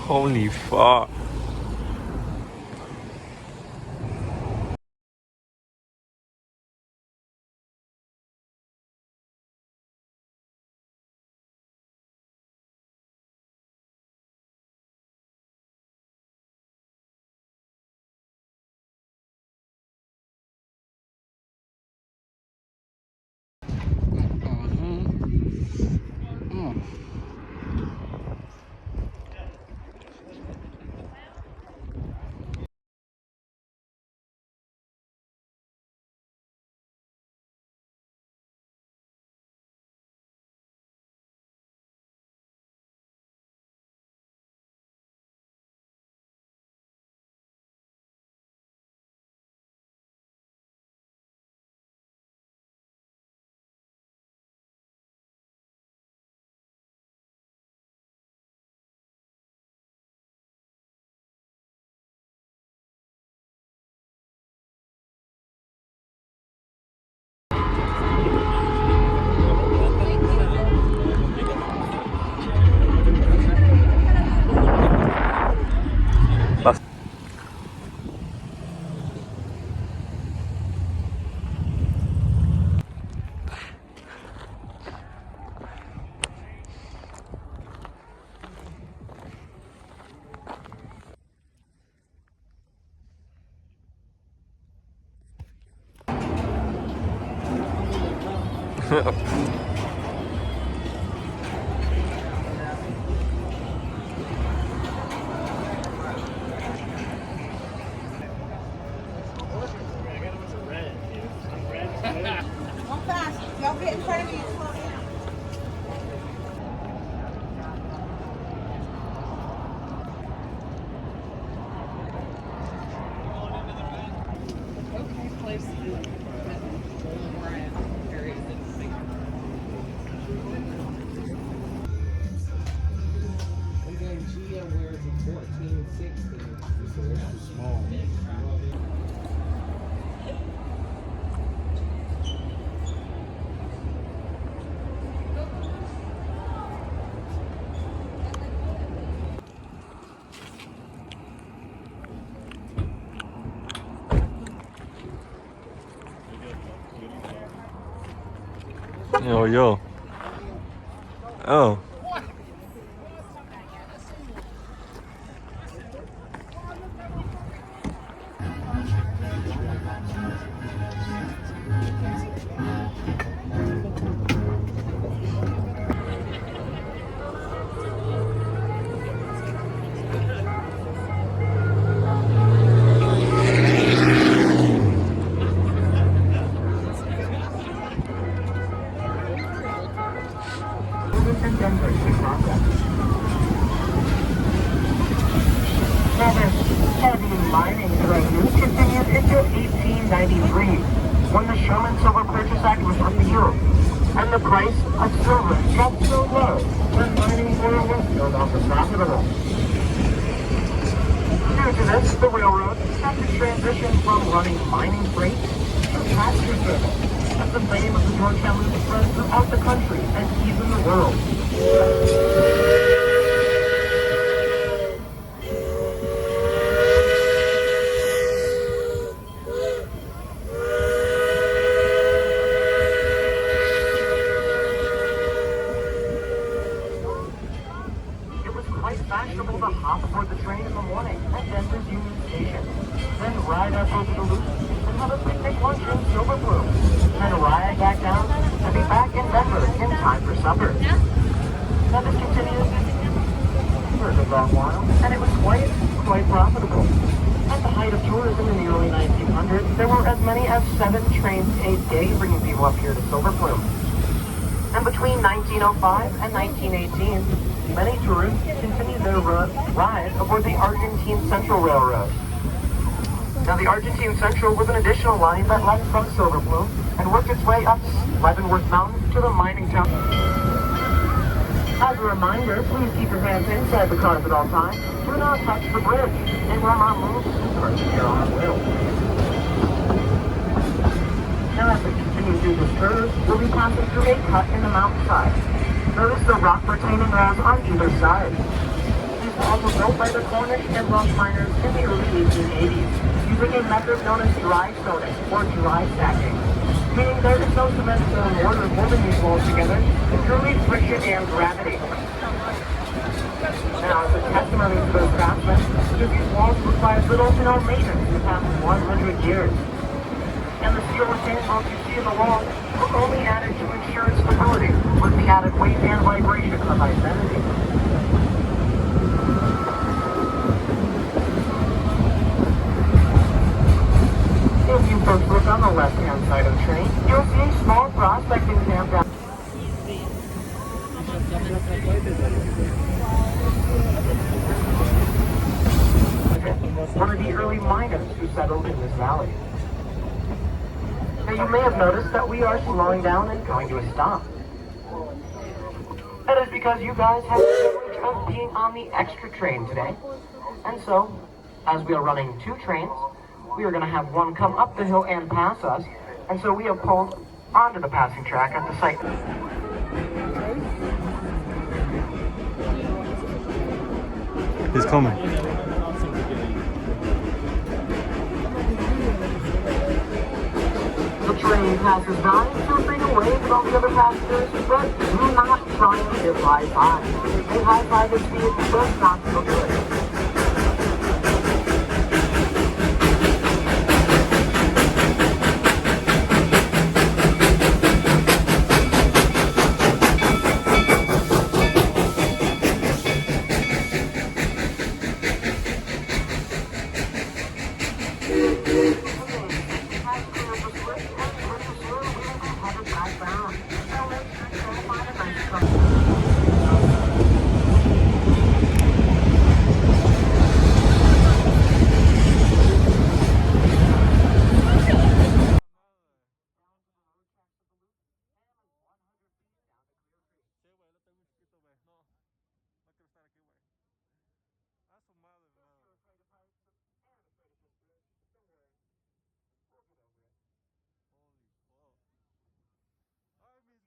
Holy fuck. Y'all get in front of me and slow down. Okay, place and then Gia wears a 14, 16. So they're too small. Yo, yo. Oh. Heavy mining revenues continued into 1893, when the Sherman Silver Purchase Act was repealed, and the price of silver dropped so low that mining oil was no longer profitable. Due to this, the railroad had to transition from running mining freight to passenger service, as the fame of the Georgetown Loop spread throughout the country and even the world. Fashionable to hop aboard the train in the morning at Denver's Union Station, then ride up over the loop and have a picnic lunch in Silver Bloom, then ride back down and be back in Denver in time for supper. Now this continued for a long while, and it was quite profitable. At the height of tourism in the early 1900s, there were as many as 7 trains a day bringing people up here to Silver Bloom. And between 1905 and 1918, many tourists continued their ride aboard the Argentine Central Railroad. Now the Argentine Central was an additional line that left from Silver Bloom and worked its way up Leavenworth Mountain to the mining town. As a reminder, please keep your hands inside the cars at all times. Do not touch the bridge. It will not move unless you're on a wheel. Now as we continue through this curve, we'll be passing through a cut in the mountainside. Notice the rock retaining walls on either side. These walls were built by the Cornish and Welsh miners in the early 1880s, using a method known as dry stoning, or dry stacking. Meaning there is no cement or mortar holding these walls together, it's purely friction and gravity. Now, as a testimony to those craftsmen, these walls require little to no maintenance in the past 100 years. And the steel retaining bolts you see in the wall were only added to ensure its stability with the added weight and vibration of identity. If you folks look on the left-hand side of the train, you'll see a small prospecting camp down. One of the early miners who settled in this valley. Now you may have noticed that we are slowing down and going to a stop. That is because you guys have the privilege of being on the extra train today. And so, as we are running 2 trains, we are going to have one come up the hill and pass us, and so we have pulled onto the passing track at the site. He's coming. The train passes by, feel free to wave at all the other passengers, but do not try and get high five. A high five at speed does not feel good.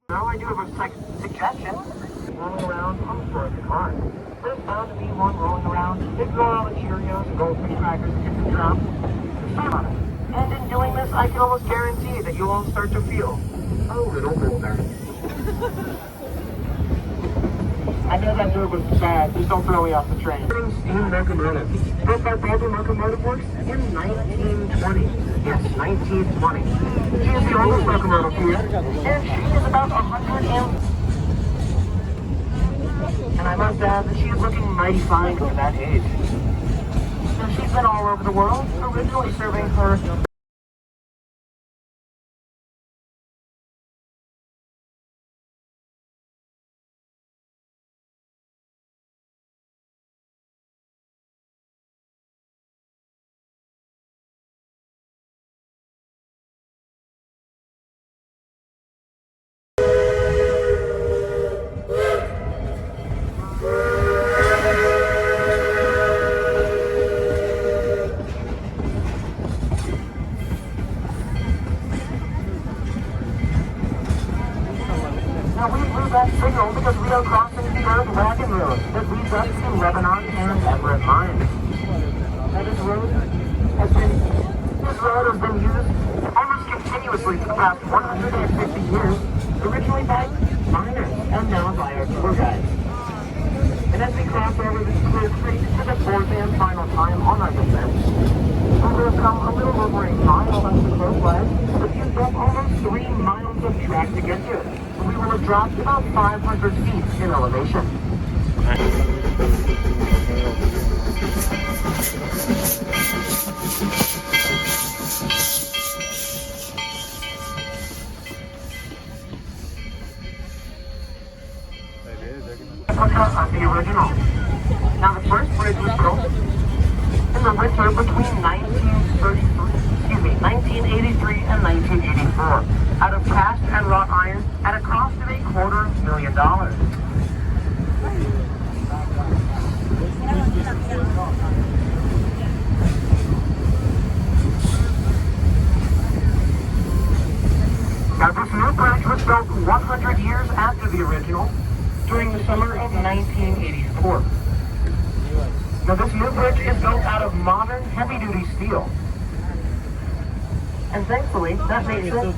Now I do have a suggestion. Rolling around on the floor of the car. There's bound to be one rolling around. They throw all the Cheerios and goldfish crackers into the drum. Stand on it. And in doing this, I can almost guarantee that you all start to feel a little older. I know that joke was bad. Just don't throw me off the train. Steam locomotive. Built by Belgian Locomotive Works in 1920. Yes, 1920. She is the oldest locomotive here, and she is about 100 and I must add that she is looking mighty fine for that age. Now, she's been all over the world, originally serving her that signal because we are crossing the Earth Wagon Road that leads up to Lebanon and Everett mines. Now this road has been used almost continuously for the past 150 years, originally by miners and now by our tour guides. And as we cross over this Clear Creek for the 4th and final time on our descent, we will have come a little over a mile as the crow flies, but you've got almost 3 miles of track to get to. We will have dropped about 500 feet in elevation. Of the original. Now the first bridge was built in the winter between 1983 and 1984 out of cast and wrought iron at a cost of $250,000. 5 years after the original, during the summer of 1984. Now this new bridge is built out of modern heavy-duty steel. And thankfully, that makes it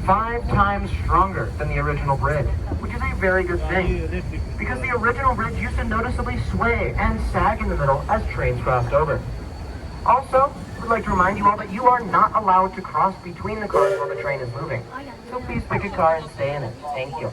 5 times stronger than the original bridge, which is a very good thing, because the original bridge used to noticeably sway and sag in the middle as trains crossed over. Also, we'd like to remind you all that you are not allowed to cross between the cars while the train is moving. So please pick a car and stay in it. Thank you.